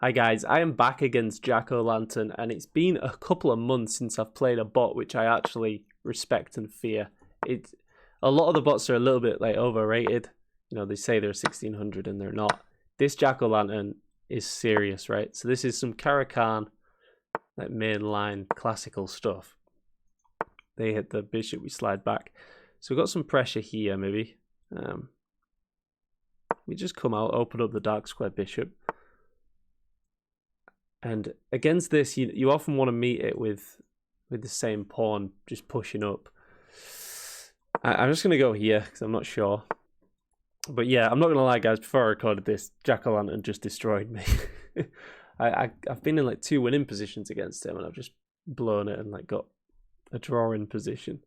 Hi guys, I am back against Jack-O-Lantern, and it's been a couple of months since I've played a bot which I actually respect and fear. A lot of the bots are a little bit like overrated. You know, they say they're 1600 and they're not. This Jack-O-Lantern is serious, right? So this is some Caro-Kann, like mainline classical stuff. They hit the bishop, we slide back. So we've got some pressure here, maybe. We just come out, open up the dark square bishop. And against this, you often want to meet it with the same pawn, just pushing up. I'm just going to go here, because I'm not sure. But yeah, I'm not going to lie, guys, before I recorded this, Jack-O-Lantern just destroyed me. I've been in like 2 winning positions against him, and I've just blown it and like got a drawing position.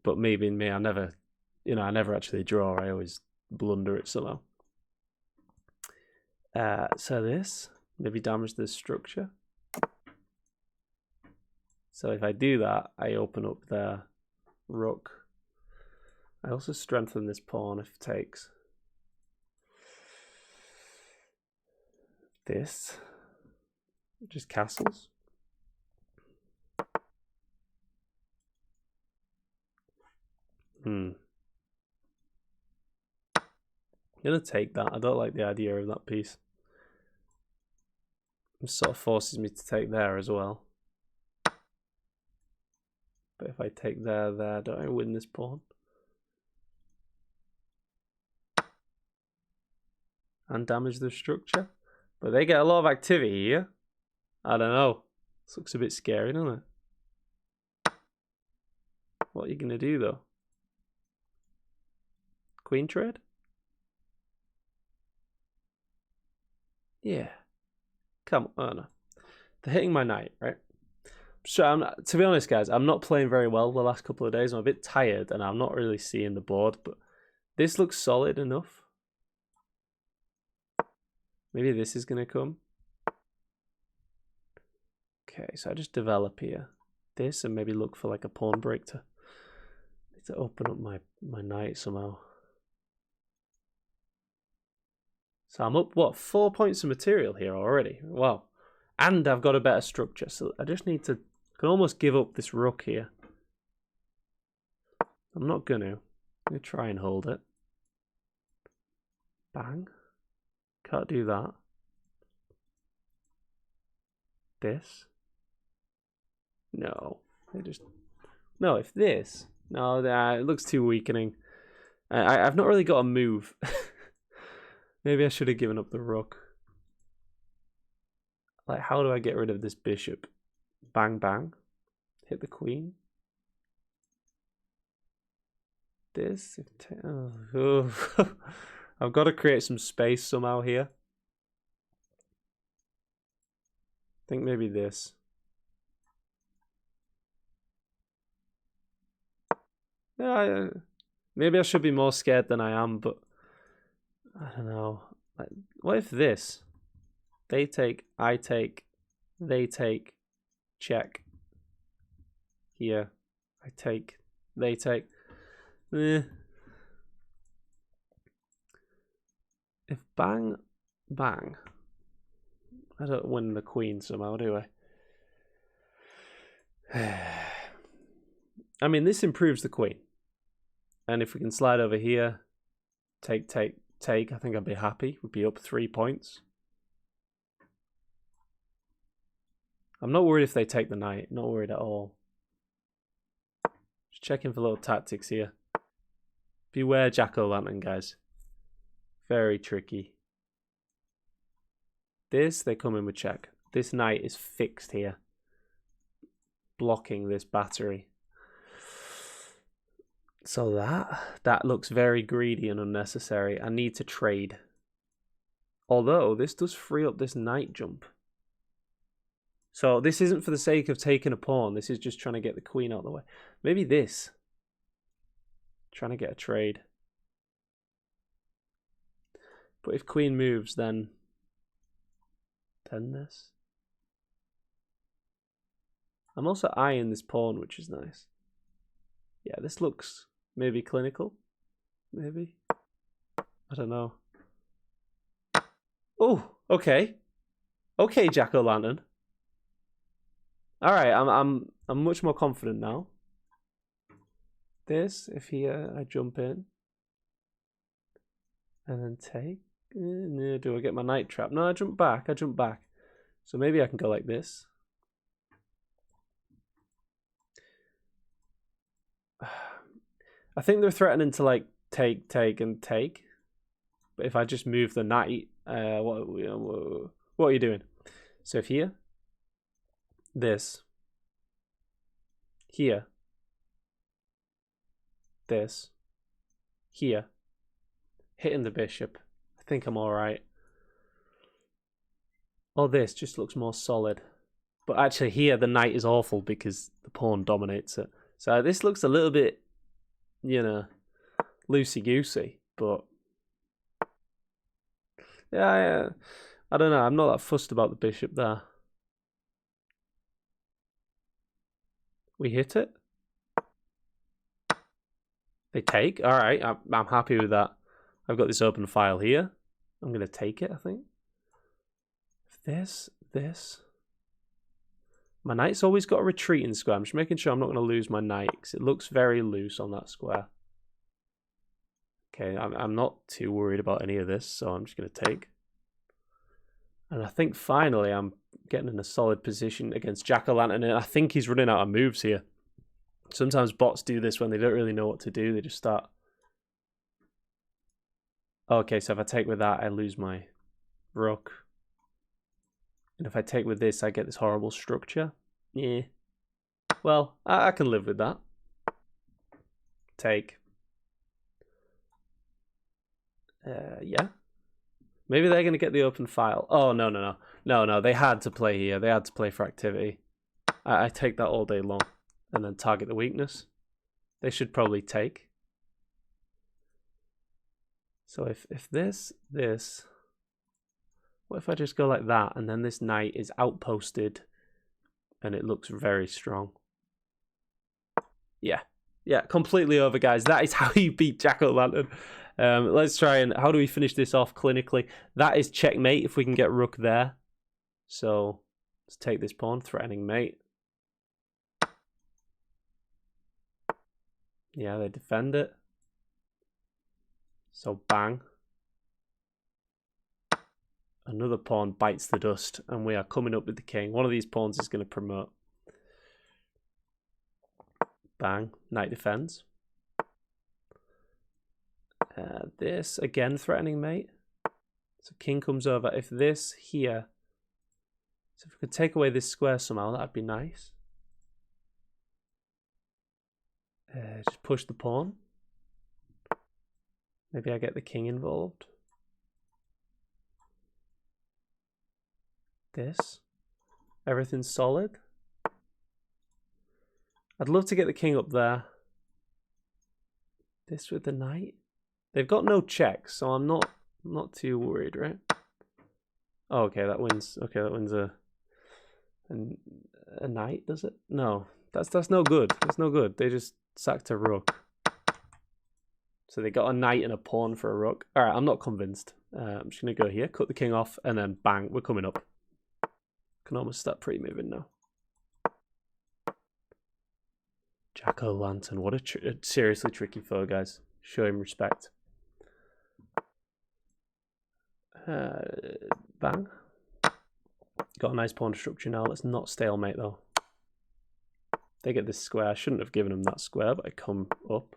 But me being me, I never actually draw. I always blunder it somehow. So this, maybe damage the structure. So if I do that, I open up the rook. I also strengthen this pawn if it takes. This, just castles. I'm gonna take that. I don't like the idea of that piece. It sort of forces me to take there as well. But if I take there, don't I win this pawn? And damage the structure? But they get a lot of activity here. I don't know. This looks a bit scary, doesn't it? What are you gonna do though? Queen trade? Yeah. Come on. Oh, no. They're hitting my knight, right? So to be honest, guys, I'm not playing very well the last couple of days. I'm a bit tired and I'm not really seeing the board, but this looks solid enough. Maybe this is going to come. Okay, so I just develop here. This and maybe look for like a pawn break to open up my knight somehow. So I'm up, what, 4 points of material here already? Wow. And I've got a better structure, so I just need to... I can almost give up this rook here. I'm not going to. I'm going to try and hold it. Bang. Can't do that. This. No. No, if this... No, it looks too weakening. I've not really got a move. Maybe I should have given up the rook. Like, how do I get rid of this bishop? Bang, bang. Hit the queen. This. Oh. I've got to create some space somehow here. I think maybe this. Yeah, maybe I should be more scared than I am, but I don't know. Like, what if this? They take, I take, they take, check. Here, I take, they take. If bang, bang, I don't win the queen somehow, do I? I mean, this improves the queen. And if we can slide over here, take, take, take, I think I'd be happy. We'd be up 3 points. I'm not worried if they take the knight. Not worried at all. Just checking for little tactics here. Beware Jack-O-Lantern, guys. Very tricky. This, they come in with check. This knight is fixed here. Blocking this battery. So that looks very greedy and unnecessary. I need to trade. Although, this does free up this knight jump. So this isn't for the sake of taking a pawn. This is just trying to get the queen out of the way. Maybe this. Trying to get a trade. But if queen moves, then this. I'm also eyeing this pawn, which is nice. Yeah, this looks maybe clinical. Maybe. I don't know. Oh, Okay. Okay, Jack-o'-lantern. All right, I'm much more confident now. This, if here I jump in and then take. Do I get my night trap? No, I jump back. I jump back. So maybe I can go like this. I think they're threatening to like take, and take. But if I just move the knight, what are you doing? So if here, this, here, this, here, hitting the bishop, I think I'm all right. Or this just looks more solid. But actually here the knight is awful because the pawn dominates it. So this looks a little bit, you know, loosey-goosey. But yeah, I don't know. I'm not that fussed about the bishop there. We hit it. They take. All right, I'm happy with that. I've got this open file here. I'm going to take it, I think. This. My knight's always got a retreating square. I'm just making sure I'm not going to lose my knight because it looks very loose on that square. Okay, I'm not too worried about any of this, so I'm just going to take. And I think finally I'm getting in a solid position against Jack-o'-lantern, and I think he's running out of moves here. Sometimes bots do this when they don't really know what to do. They just start. Okay, so if I take with that, I lose my rook. And if I take with this, I get this horrible structure. Yeah. Well, I can live with that. Take. Yeah. Maybe they're going to get the open file. Oh, no. They had to play here. They had to play for activity. I take that all day long. And then target the weakness. They should probably take. So if this, what if I just go like that and then this knight is outposted and it looks very strong? Yeah, completely over, guys. That is how you beat Jack-o'-lantern. Let's try and, how do we finish this off clinically? That is checkmate if we can get rook there. So let's take this pawn, threatening mate. Yeah, they defend it. So bang. Another pawn bites the dust, and we are coming up with the king. One of these pawns is going to promote. Bang. Knight defends. This, again, threatening mate. So king comes over. If this here... So if we could take away this square somehow, that'd be nice. Just push the pawn. Maybe I get the king involved. This. Everything's solid. I'd love to get the king up there. This with the knight. They've got no checks, so I'm not too worried, right? Oh, okay, that wins. Okay, that wins a knight, does it? No, that's no good. That's no good. They just sacked a rook. So they got a knight and a pawn for a rook. All right, I'm not convinced. I'm just gonna go here, cut the king off, and then bang, we're coming up. Can almost start pre-moving now. Jack-o'-lantern, what a seriously tricky foe, guys. Show him respect. Bang. Got a nice pawn structure now. Let's not stalemate though. They get this square. I shouldn't have given them that square, but I come up.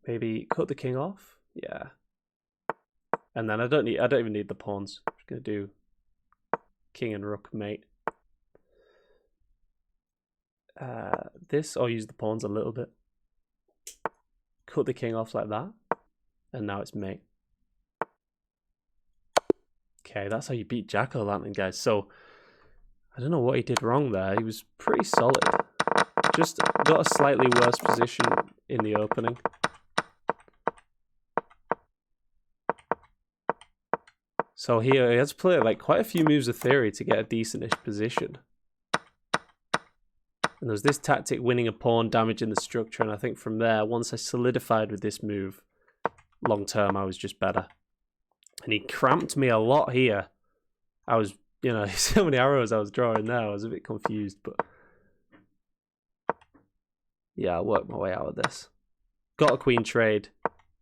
Maybe cut the king off. Yeah. And then I don't even need the pawns. I'm just gonna do king and rook mate. This, or use the pawns a little bit. Cut the king off like that. And now it's mate. Okay, that's how you beat Jack-o'-lantern, guys. So, I don't know what he did wrong there. He was pretty solid. Just got a slightly worse position in the opening. So here, he has to play like quite a few moves of theory to get a decentish position. And there's this tactic, winning a pawn, damaging the structure, and I think from there, once I solidified with this move, long term I was just better. And he cramped me a lot here. I was, so many arrows I was drawing there. I was a bit confused, but yeah, I worked my way out of this. Got a queen trade,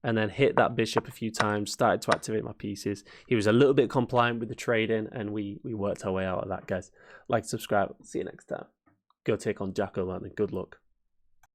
and then hit that bishop a few times, started to activate my pieces. He was a little bit compliant with the trading, and we worked our way out of that, guys. Like, subscribe. See you next time. Go take on Jack O'Lantern. Good luck.